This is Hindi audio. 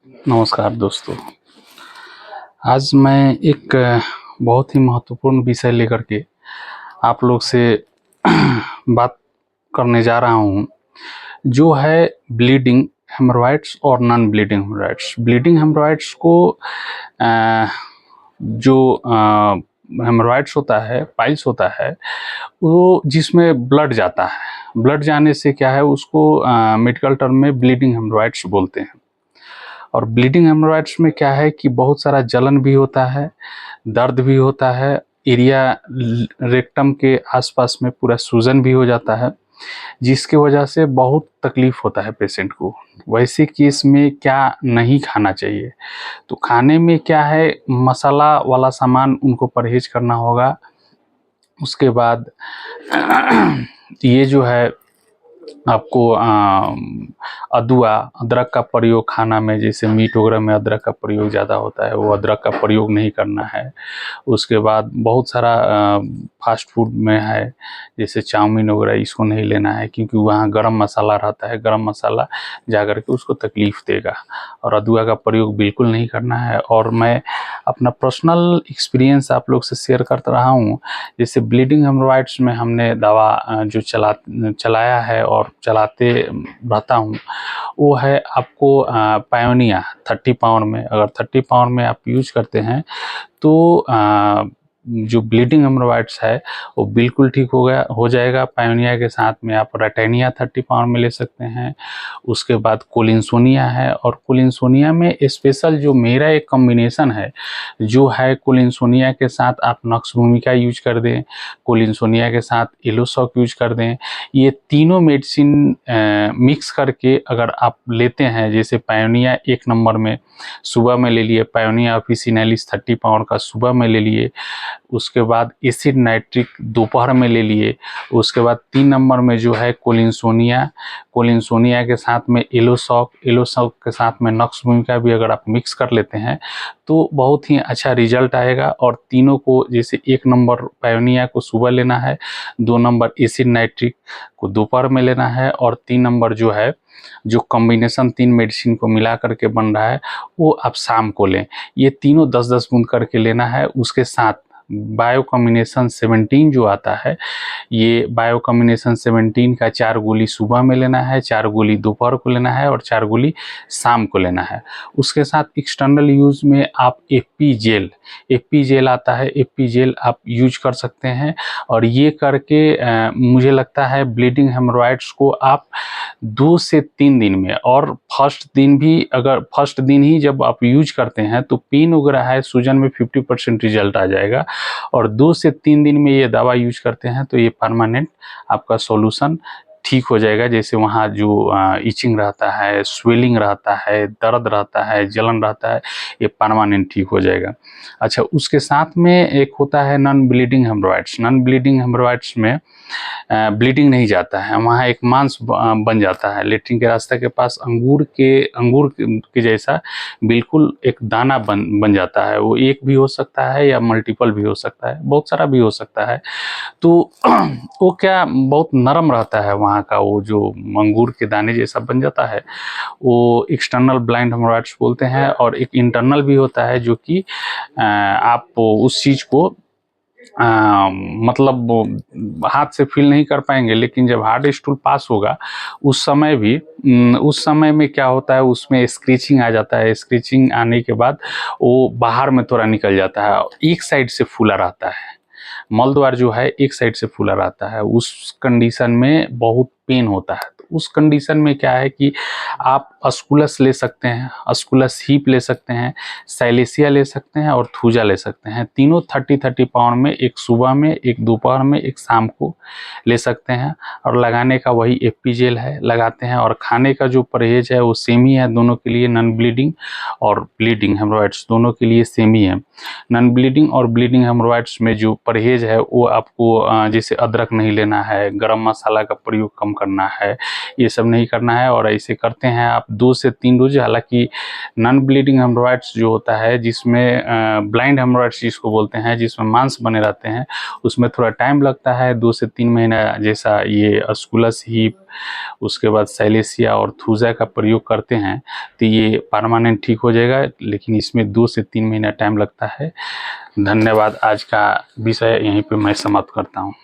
नमस्कार दोस्तों। आज मैं एक बहुत ही महत्वपूर्ण विषय लेकर के आप लोग से बात करने जा रहा हूँ, जो है ब्लीडिंग हेमरॉइड्स और non bleeding haemorrhoids. Bleeding haemorrhoids को जो हेमरॉइड्स होता है, पाइल्स होता है, वो जिसमें ब्लड जाता है। ब्लड जाने से क्या है, उसको मेडिकल टर्म में ब्लीडिंग हेमरॉइड्स बोलते हैं। और ब्लीडिंग हेमरॉइड्स में क्या है कि बहुत सारा जलन भी होता है, दर्द भी होता है, एरिया रेक्टम के आसपास में पूरा सूजन भी हो जाता है, जिसकी वजह से बहुत तकलीफ होता है पेशेंट को। वैसे केस में क्या नहीं खाना चाहिए, तो खाने में क्या है, मसाला वाला सामान उनको परहेज करना होगा। उसके बाद ये जो है आपको अदुआ, अदरक का प्रयोग खाना में, जैसे मीट वगैरह में अदरक का प्रयोग ज़्यादा होता है, वो अदरक का प्रयोग नहीं करना है। उसके बाद बहुत सारा फास्ट फूड में है, जैसे चाउमीन वगैरह, इसको नहीं लेना है, क्योंकि वहाँ गरम मसाला रहता है। गरम मसाला जा कर के उसको तकलीफ़ देगा। और अदुआ का प्रयोग बिल्कुल नहीं करना है। और मैं अपना पर्सनल एक्सपीरियंस आप लोग से शेयर करता रहा हूँ। जैसे ब्लीडिंग हेमरॉइड्स में हमने दवा जो चलाया है और चलाते रहता हूँ, वो है आपको पायोनिया 30 पाउंड में। अगर 30 पाउंड में आप यूज करते हैं तो जो ब्लीडिंग हेमरॉइड्स है वो बिल्कुल ठीक हो जाएगा। पायोनिया के साथ में आप रेटेनिया 30 पाउंड में ले सकते हैं। उसके बाद कोलिनसोनिया है, और कोलिनसोनिया में स्पेशल जो मेरा एक कॉम्बिनेशन है, जो है कोलिनसोनिया के साथ आप नक्स भूमिका यूज कर दें, कोलिनसोनिया के साथ एलोसॉक यूज कर दें। ये तीनों मेडिसिन मिक्स करके अगर आप लेते हैं, जैसे पायोनिया 1 नंबर में सुबह में ले लिए, पायोनिया ऑफिसिनालिस 30 पाउंड का सुबह में ले लिए। उसके बाद एसिड नाइट्रिक दोपहर में ले लिए। उसके बाद 3 नंबर में जो है कोलिनसोनिया, कोलिनसोनिया के साथ में एलोसॉक, एलोसॉक के साथ में नक्स भूमिका भी अगर आप मिक्स कर लेते हैं तो बहुत ही अच्छा रिजल्ट आएगा। और तीनों को, जैसे 1 नंबर पायोनिया को सुबह लेना है, 2 नंबर एसिड नाइट्रिक को दोपहर में लेना है, और 3 नंबर जो है, जो कॉम्बिनेशन 3 मेडिसिन को मिला करके बन रहा है, वो आप शाम को लें। ये तीनों 10-10 बूंद करके लेना है। उसके साथ बायो कॉम्बिनेशन 17 जो आता है, ये बायो कॉम्बिनेशन 17 का 4 गोली सुबह में लेना है, 4 गोली दोपहर को लेना है, और 4 गोली शाम को लेना है। उसके साथ एक्सटर्नल यूज में आप एपी जेल आता है, एपी जेल आप यूज कर सकते हैं। और ये करके मुझे लगता है ब्लीडिंग हेमरॉइड्स को आप 2 से 3 दिन में, और फर्स्ट दिन भी, अगर फर्स्ट दिन ही जब आप यूज करते हैं तो पेन वगैरह है, सूजन में 50% रिजल्ट आ जाएगा। और 2 से 3 दिन में ये दवा यूज करते हैं तो ये परमानेंट आपका सॉल्यूशन ठीक हो जाएगा। जैसे वहाँ जो इचिंग रहता है, स्वेलिंग रहता है, दर्द रहता है, जलन रहता है, ये परमानेंट ठीक हो जाएगा। अच्छा, उसके साथ में एक होता है non bleeding haemorrhoids. Non bleeding haemorrhoids में ब्लीडिंग नहीं जाता है, वहाँ एक मांस बन जाता है लेट्रिन के रास्ते के पास, अंगूर के जैसा बिल्कुल एक दाना बन जाता है। वो एक भी हो सकता है या मल्टीपल भी हो सकता है, बहुत सारा भी हो सकता है। तो वो क्या, बहुत नरम रहता है वहाँ का, वो जो अंगूर के दाने जैसा बन जाता है, वो एक्सटर्नल ब्लाइंड हेमरॉइड्स बोलते हैं। और एक इंटरनल भी होता है, जो कि आप उस चीज़ को मतलब वो हाथ से फील नहीं कर पाएंगे, लेकिन जब हार्ड स्टूल पास होगा उस समय में क्या होता है, उसमें स्क्रीचिंग आ जाता है। स्क्रीचिंग आने के बाद वो बाहर में थोड़ा निकल जाता है, एक साइड से फूला रहता है, मल द्वार जो है एक साइड से फूला रहता है। उस कंडीशन में बहुत पेन होता है। तो उस कंडीशन में क्या है कि आप अस्कुलस ले सकते हैं, अस्कुलस हीप ले सकते हैं, साइलेसिया ले सकते हैं, और थूजा ले सकते हैं। तीनों 30-30 पाउंड में, एक सुबह में, एक दोपहर में, एक शाम को ले सकते हैं। और लगाने का वही एपीजेल है, लगाते हैं। और खाने का जो परहेज है वो सेम ही है दोनों के लिए, नॉन ब्लीडिंग और ब्लीडिंग हेमरॉइड्स दोनों के लिए सेम ही है। नॉन ब्लीडिंग और ब्लीडिंग हेमरॉइड्स में जो परहेज है वो आपको जैसे अदरक नहीं लेना है, गरम मसाला का प्रयोग कम करना है, ये सब नहीं करना है। और ऐसे करते हैं आप 2 से 3 रोज। हालांकि नॉन ब्लीडिंग हेमोरॉइड्स जो होता है, जिसमें ब्लाइंड हेमोरॉइड्स जिसको बोलते हैं, जिसमें मांस बने रहते हैं, उसमें थोड़ा टाइम लगता है, 2 से 3 महीना। जैसा ये अस्कुलस हीप, उसके बाद सैलेसिया और थूजा का प्रयोग करते हैं तो ये परमानेंट ठीक हो जाएगा, लेकिन इसमें 2 से 3 महीना टाइम लगता है। धन्यवाद। आज का विषय यहीं पे मैं समाप्त करता हूँ।